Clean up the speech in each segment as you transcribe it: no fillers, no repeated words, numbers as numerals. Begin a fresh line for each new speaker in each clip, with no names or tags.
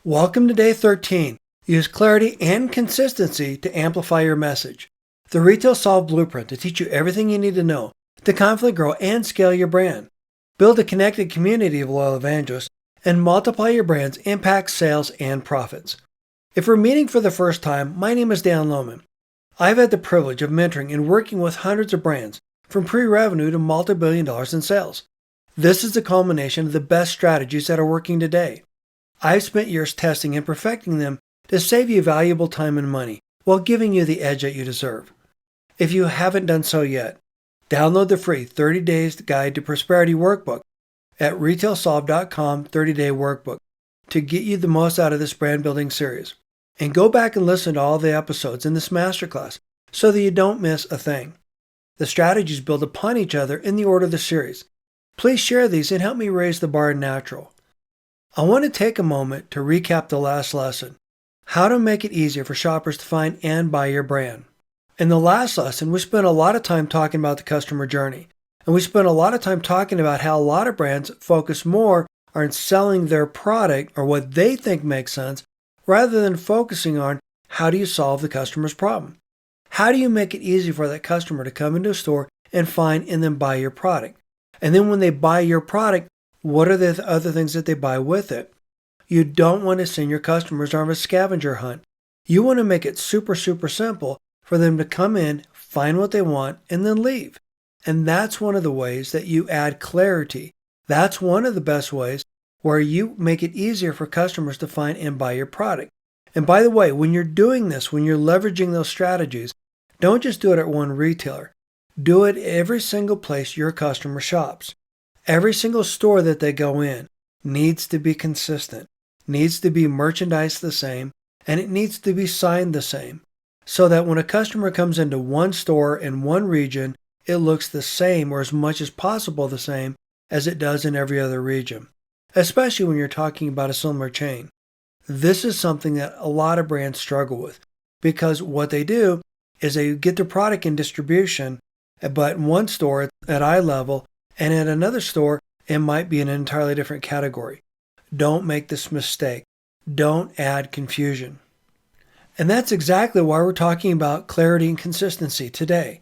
Welcome to day 13. Use clarity and consistency to amplify your message. The Retail Solve Blueprint to teach you everything you need to know to confidently grow and scale your brand. Build a connected community of loyal evangelists and multiply your brand's impact, sales, and profits. If we're meeting for the first time, my name is Dan Lohman. I've had the privilege of mentoring and working with hundreds of brands, from pre-revenue to multi-billion dollars in sales. This is the culmination of the best strategies that are working today. I've spent years testing and perfecting them to save you valuable time and money while giving you the edge that you deserve. If you haven't done so yet, download the free 30 Days Guide to Prosperity Workbook at retailsolve.com 30-day workbook to get you the most out of this brand building series. And go back and listen to all the episodes in this masterclass so that you don't miss a thing. The strategies build upon each other in the order of the series. Please share these and help me raise the bar natural. I want to take a moment to recap the last lesson, how to make it easier for shoppers to find and buy your brand. In the last lesson, we spent a lot of time talking about the customer journey, and we spent a lot of time talking about how a lot of brands focus more on selling their product or what they think makes sense rather than focusing on how do you solve the customer's problem. How do you make it easy for that customer to come into a store and find and then buy your product? And then when they buy your product, what are the other things that they buy with it? You don't want to send your customers on a scavenger hunt. You want to make it super simple for them to come in, find what they want, and then leave. And that's one of the ways that you add clarity. That's one of the best ways where you make it easier for customers to find and buy your product. And by the way, when you're doing this, when you're leveraging those strategies, don't just do it at one retailer. Do it every single place your customer shops. Every single store that they go in needs to be consistent, needs to be merchandised the same, and it needs to be signed the same, so that when a customer comes into one store in one region, it looks the same or as much as possible the same as it does in every other region, especially when you're talking about a similar chain. This is something that a lot of brands struggle with because what they do is they get their product in distribution, but in one store at eye level, and at another store, it might be in an entirely different category. Don't make this mistake. Don't add confusion. And that's exactly why we're talking about clarity and consistency today.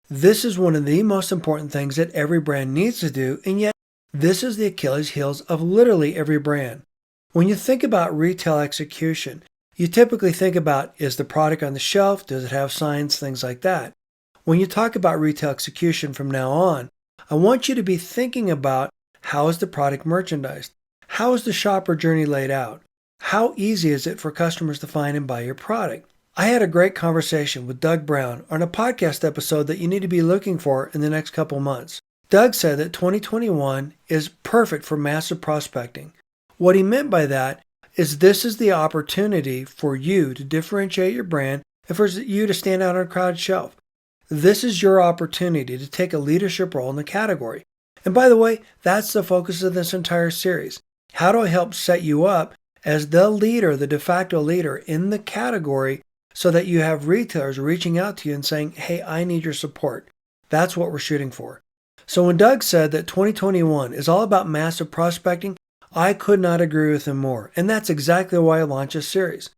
This is one of the most important things that every brand needs to do, and yet this is the Achilles heels of literally every brand. When you think about retail execution, you typically think about, is the product on the shelf? Does it have signs? Things like that. When you talk about retail execution from now on, I want you to be thinking about how is the product merchandised? How is the shopper journey laid out? How easy is it for customers to find and buy your product? I had a great conversation with Doug Brown on a podcast episode that you need to be looking for in the next couple months. Doug said that 2021 is perfect for massive prospecting. What he meant by that is this is the opportunity for you to differentiate your brand and for you to stand out on a crowded shelf. This is your opportunity to take a leadership role in the category. And by the way, that's the focus of this entire series. How do I help set you up as the leader, the de facto leader in the category so that you have retailers reaching out to you and saying, hey, I need your support. That's what we're shooting for. So when Doug said that 2021 is all about massive prospecting, I could not agree with him more. And that's exactly why I launched this series.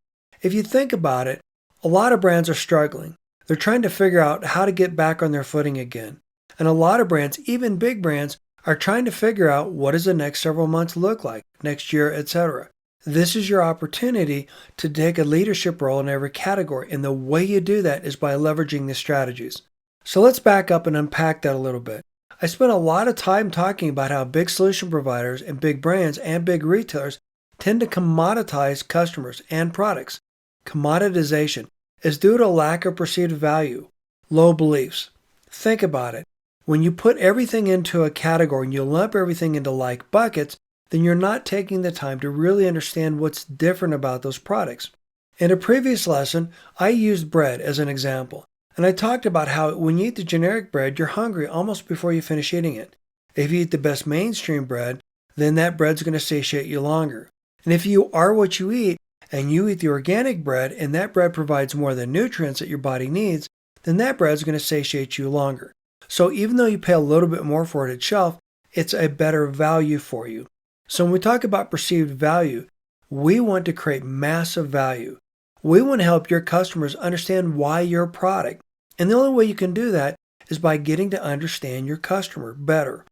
If you think about it, a lot of brands are struggling. They're trying to figure out how to get back on their footing again. And a lot of brands, even big brands, are trying to figure out what does the next several months look like, next year, etc. This is your opportunity to take a leadership role in every category. And the way you do that is by leveraging these strategies. So let's back up and unpack that a little bit. I spent a lot of time talking about how big solution providers and big brands and big retailers tend to commoditize customers and products. Commoditization is due to lack of perceived value, low beliefs. Think about it. When you put everything into a category and you lump everything into like buckets, then you're not taking the time to really understand what's different about those products. In a previous lesson, I used bread as an example, and I talked about how when you eat the generic bread, you're hungry almost before you finish eating it. If you eat the best mainstream bread, then that bread's going to satiate you longer. And if you are what you eat, and you eat the organic bread, and that bread provides more of the nutrients that your body needs, then that bread's going to satiate you longer. So even though you pay a little bit more for it at shelf, it's a better value for you. So when we talk about perceived value, We want to create massive value. We want to help your customers understand why your product. And the only way you can do that is by getting to understand your customer better.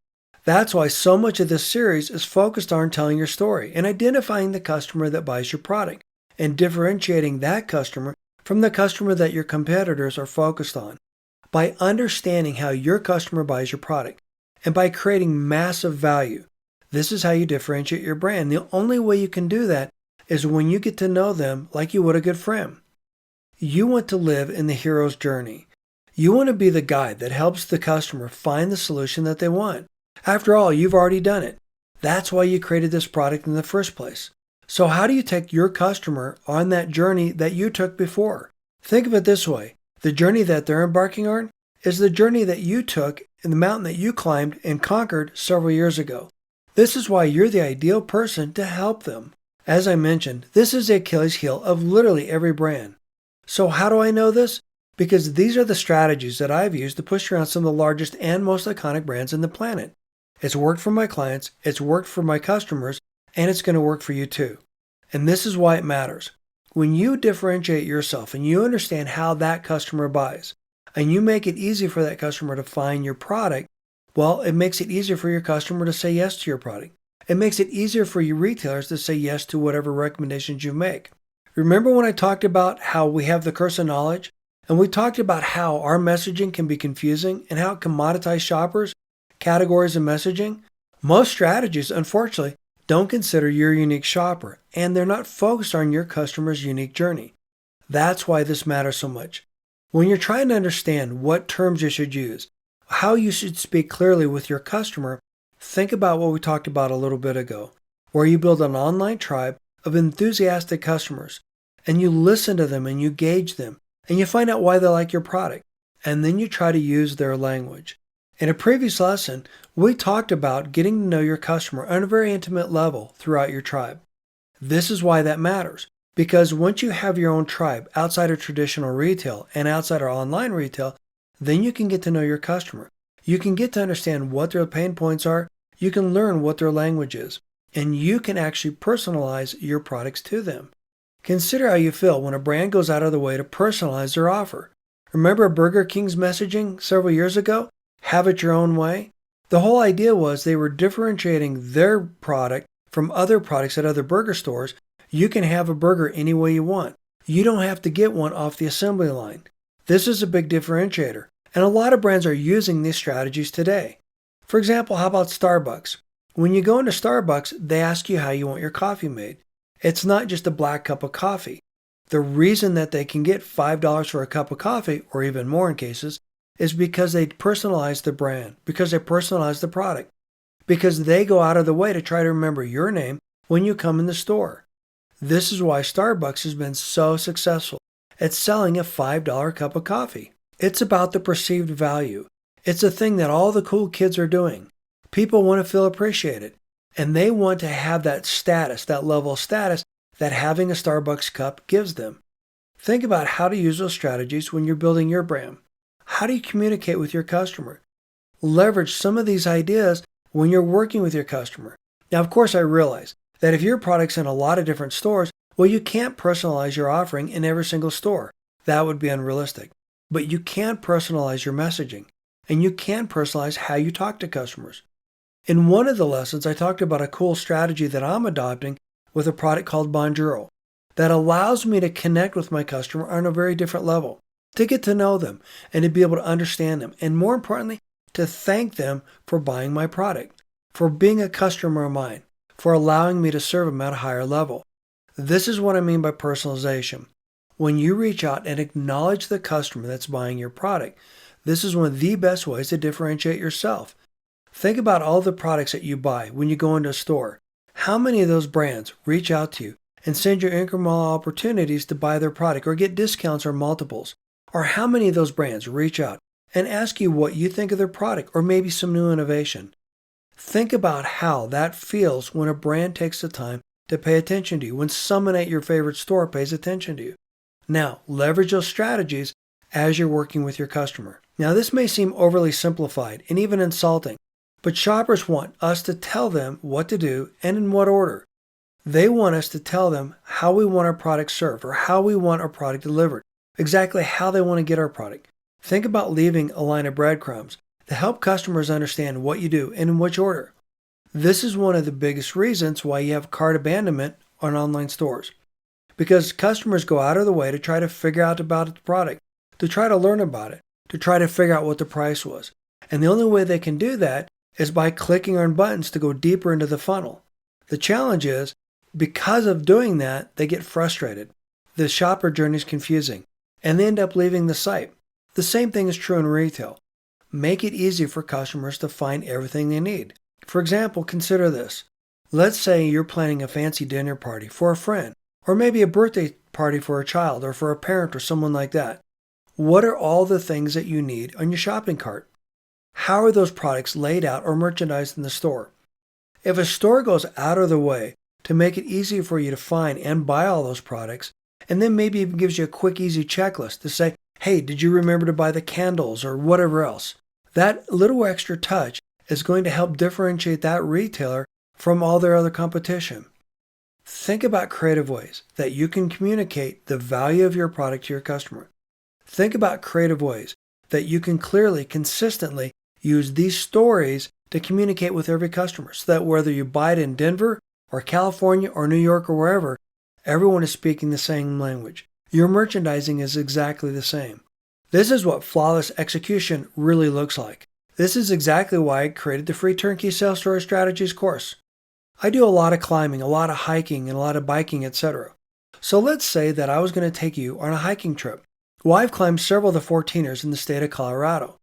That's why so much of this series is focused on telling your story and identifying the customer that buys your product and differentiating that customer from the customer that your competitors are focused on. By understanding how your customer buys your product and by creating massive value, this is how you differentiate your brand. The only way you can do that is when you get to know them like you would a good friend. You want to live in the hero's journey. You want to be the guide that helps the customer find the solution that they want. After all, you've already done it. That's why you created this product in the first place. So how do you take your customer on that journey that you took before? Think of it this way. The journey that they're embarking on is the journey that you took in the mountain that you climbed and conquered several years ago. This is why you're the ideal person to help them. As I mentioned, this is the Achilles heel of literally every brand. So how do I know this? Because these are the strategies that I've used to push around some of the largest and most iconic brands in the planet. It's worked for my clients, it's worked for my customers, and it's going to work for you too. And this is why it matters. When you differentiate yourself and you understand how that customer buys, and you make it easy for that customer to find your product, well, it makes it easier for your customer to say yes to your product. It makes it easier for you retailers to say yes to whatever recommendations you make. Remember when I talked about how we have the curse of knowledge? And we talked about how our messaging can be confusing and how it commoditizes shoppers, categories, and messaging? Most strategies, unfortunately, don't consider your unique shopper, and they're not focused on your customer's unique journey. That's why this matters so much. When you're trying to understand what terms you should use, how you should speak clearly with your customer, think about what we talked about a little bit ago, where you build an online tribe of enthusiastic customers, and you listen to them and you gauge them, and you find out why they like your product, and then you try to use their language. In a previous lesson, we talked about getting to know your customer on a very intimate level throughout your tribe. This is why that matters, because once you have your own tribe outside of traditional retail and outside of online retail, then you can get to know your customer. You can get to understand what their pain points are, you can learn what their language is, and you can actually personalize your products to them. Consider how you feel when a brand goes out of the way to personalize their offer. Remember Burger King's messaging several years ago? Have it your own way? The whole idea was they were differentiating their product from other products at other burger stores. You can have a burger any way you want. You don't have to get one off the assembly line. This is a big differentiator, and a lot of brands are using these strategies today. For example, how about Starbucks? When you go into Starbucks, they ask you how you want your coffee made. It's not just a black cup of coffee. The reason that they can get $5 for a cup of coffee, or even more in cases, is because they personalize the brand, because they personalize the product, because they go out of the way to try to remember your name when you come in the store. This is why Starbucks has been so successful at selling a $5 cup of coffee. It's about the perceived value. It's a thing that all the cool kids are doing. People want to feel appreciated, and they want to have that status, that level of status that having a Starbucks cup gives them. Think about how to use those strategies when you're building your brand. How do you communicate with your customer? Leverage some of these ideas when you're working with your customer. Now, of course, I realize that if your product's in a lot of different stores, well, you can't personalize your offering in every single store. That would be unrealistic. But you can personalize your messaging, and you can personalize how you talk to customers. In one of the lessons, I talked about a cool strategy that I'm adopting with a product called Bonjoro that allows me to connect with my customer on a very different level, to get to know them and to be able to understand them, and more importantly, to thank them for buying my product, for being a customer of mine, for allowing me to serve them at a higher level. This is what I mean by personalization. When you reach out and acknowledge the customer that's buying your product, this is one of the best ways to differentiate yourself. Think about all the products that you buy when you go into a store. How many of those brands reach out to you and send you incremental opportunities to buy their product or get discounts or multiples? Or how many of those brands reach out and ask you what you think of their product or maybe some new innovation? Think about how that feels when a brand takes the time to pay attention to you, when someone at your favorite store pays attention to you. Now, leverage those strategies as you're working with your customer. Now, this may seem overly simplified and even insulting, but shoppers want us to tell them what to do and in what order. They want us to tell them how we want our product served or how we want our product delivered, exactly how they want to get our product. Think about leaving a line of breadcrumbs to help customers understand what you do and in which order. This is one of the biggest reasons why you have cart abandonment on online stores. Because customers go out of the way to try to figure out about the product, to try to learn about it, to try to figure out what the price was. And the only way they can do that is by clicking on buttons to go deeper into the funnel. The challenge is, because of doing that, they get frustrated. The shopper journey is confusing, and they end up leaving the site. The same thing is true in retail. Make it easy for customers to find everything they need. For example, consider this. Let's say you're planning a fancy dinner party for a friend, or maybe a birthday party for a child, or for a parent, or someone like that. What are all the things that you need on your shopping cart? How are those products laid out or merchandised in the store? If a store goes out of the way to make it easy for you to find and buy all those products, and then maybe even gives you a quick, easy checklist to say, hey, did you remember to buy the candles or whatever else? That little extra touch is going to help differentiate that retailer from all their other competition. Think about creative ways that you can communicate the value of your product to your customer. Think about creative ways that you can clearly, consistently use these stories to communicate with every customer so that whether you buy it in Denver or California or New York or wherever, everyone is speaking the same language. Your merchandising is exactly the same. This is what flawless execution really looks like. This is exactly why I created the free turnkey sales story strategies course. I do a lot of climbing, a lot of hiking, and a lot of biking, etc. So let's say that I was going to take you on a hiking trip. Well, I've climbed several of the 14ers in the state of Colorado.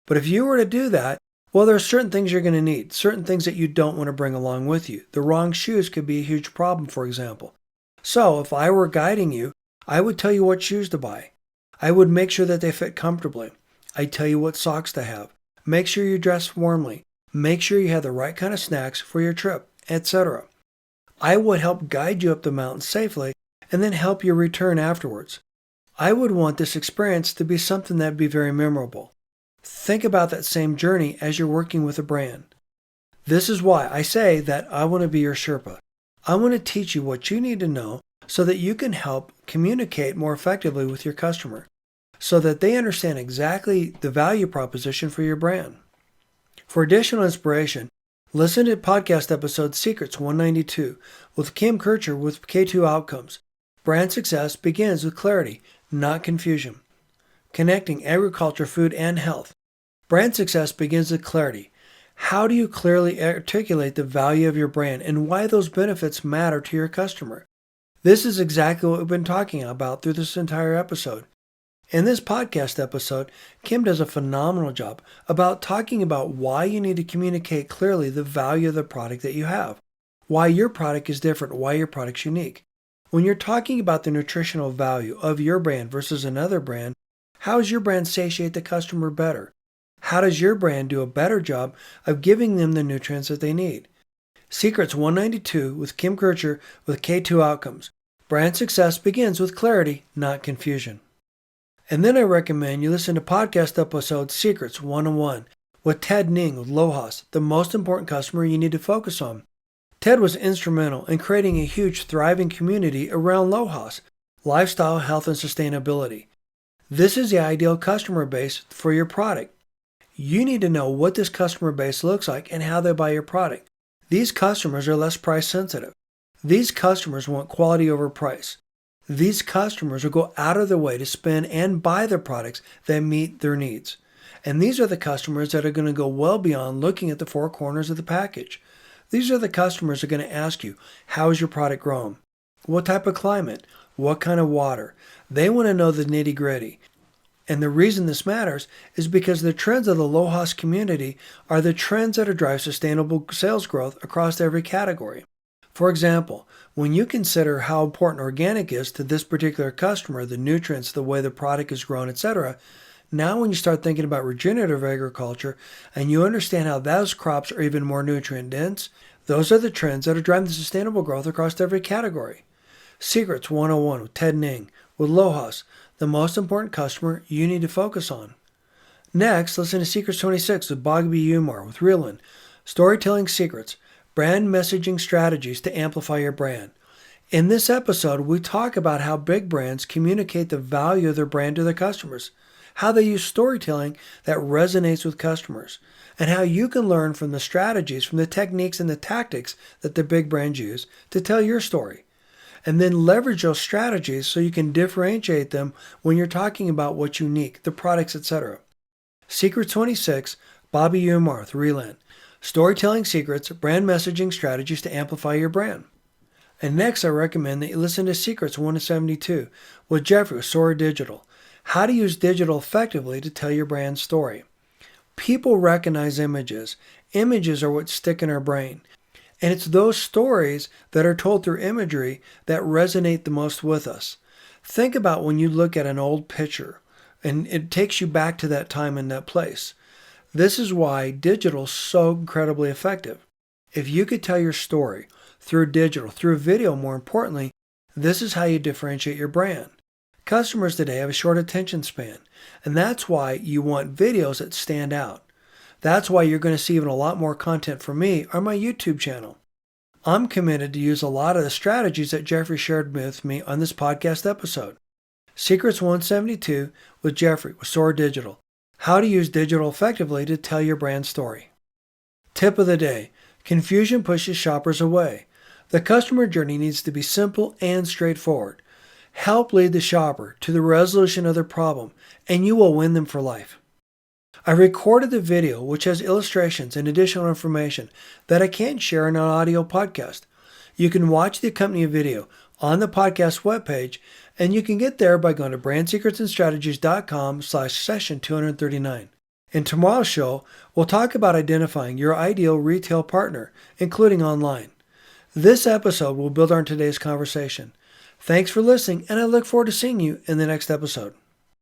But if you were to do that, well, there are certain things you're going to need, certain things that you don't want to bring along with you. The wrong shoes could be a huge problem, for example. So if I were guiding you, I would tell you what shoes to buy. I would make sure that they fit comfortably. I'd tell you what socks to have. Make sure you dress warmly. Make sure you have the right kind of snacks for your trip, etc. I would help guide you up the mountain safely and then help you return afterwards. I would want this experience to be something that would be very memorable. Think about that same journey as you're working with a brand. This is why I say that I want to be your Sherpa. I want to teach you what you need to know so that you can help communicate more effectively with your customer, so that they understand exactly the value proposition for your brand. For additional inspiration, listen to podcast episode Secrets 192 with Kim Kircher with K2 Outcomes. Brand success begins with clarity, not confusion. Connecting agriculture, food, and health. Brand success begins with clarity. How do you clearly articulate the value of your brand and why those benefits matter to your customer? This is exactly what we've been talking about through this entire episode. In this podcast episode, Kim does a phenomenal job about talking about why you need to communicate clearly the value of the product that you have, why your product is different, why your product's unique. When you're talking about the nutritional value of your brand versus another brand, how does your brand satiate the customer better? How does your brand do a better job of giving them the nutrients that they need? Secrets 192 with Kim Kircher with K2 Outcomes. Brand success begins with clarity, not confusion. And then I recommend you listen to podcast episode Secrets 101 with Ted Ning with Lohas, the most important customer you need to focus on. Ted was instrumental in creating a huge, thriving community around Lohas, lifestyle, health, and sustainability. This is the ideal customer base for your product. You need to know what this customer base looks like and how they buy your product. These customers are less price sensitive. These customers want quality over price. These customers will go out of their way to spend and buy the products that meet their needs. And these are the customers that are going to go well beyond looking at the four corners of the package. These are the customers that are going to ask you, how is your product grown? What type of climate? What kind of water? They want to know the nitty-gritty. And the reason this matters is because the trends of the Lohas community are the trends that drive sustainable sales growth across every category. For example, when you consider how important organic is to this particular customer, the nutrients, the way the product is grown, etc., now when you start thinking about regenerative agriculture and you understand how those crops are even more nutrient dense, those are the trends that are driving the sustainable growth across every category. Secrets 101 with Ted Ning with Lohas, the most important customer you need to focus on. Next, listen to Secrets 26 with Bogby Umar with Reelin, Storytelling Secrets. brand messaging strategies to amplify your brand. In this episode, we talk about how big brands communicate the value of their brand to their customers, how they use storytelling that resonates with customers, and how you can learn from the strategies, from the techniques and the tactics that the big brands use to tell your story. And then leverage those strategies so you can differentiate them when you're talking about what's unique, the products, etc. Secret 26, Bobby Umarth, Reland. Storytelling Secrets, Brand Messaging Strategies to Amplify Your Brand. And next, I recommend that you listen to Secrets 172 with Jeffrey with Sora Digital. How to use digital effectively to tell your brand story. People recognize images. Images are what stick in our brain. And it's those stories that are told through imagery that resonate the most with us. Think about when you look at an old picture and it takes you back to that time and that place. This is why digital is so incredibly effective. If you could tell your story through digital, through video more importantly, this is how you differentiate your brand. Customers today have a short attention span, and that's why you want videos that stand out. That's why you're going to see even a lot more content from me on my YouTube channel. I'm committed to use a lot of the strategies that Jeffrey shared with me on this podcast episode. Secrets 172 with Jeffrey with Sora Digital. How to use digital effectively to tell your brand story. Tip of the day. Confusion pushes shoppers away. The customer journey needs to be simple and straightforward. Help lead the shopper to the resolution of their problem, and you will win them for life. I recorded the video, which has illustrations and additional information that I can't share in an audio podcast. You can watch the accompanying video on the podcast webpage, and you can get there by going to brandsecretsandstrategies.com/session 239. In tomorrow's show, we'll talk about identifying your ideal retail partner, including online. This episode will build on today's conversation. Thanks for listening, and I look forward to seeing you in the next episode.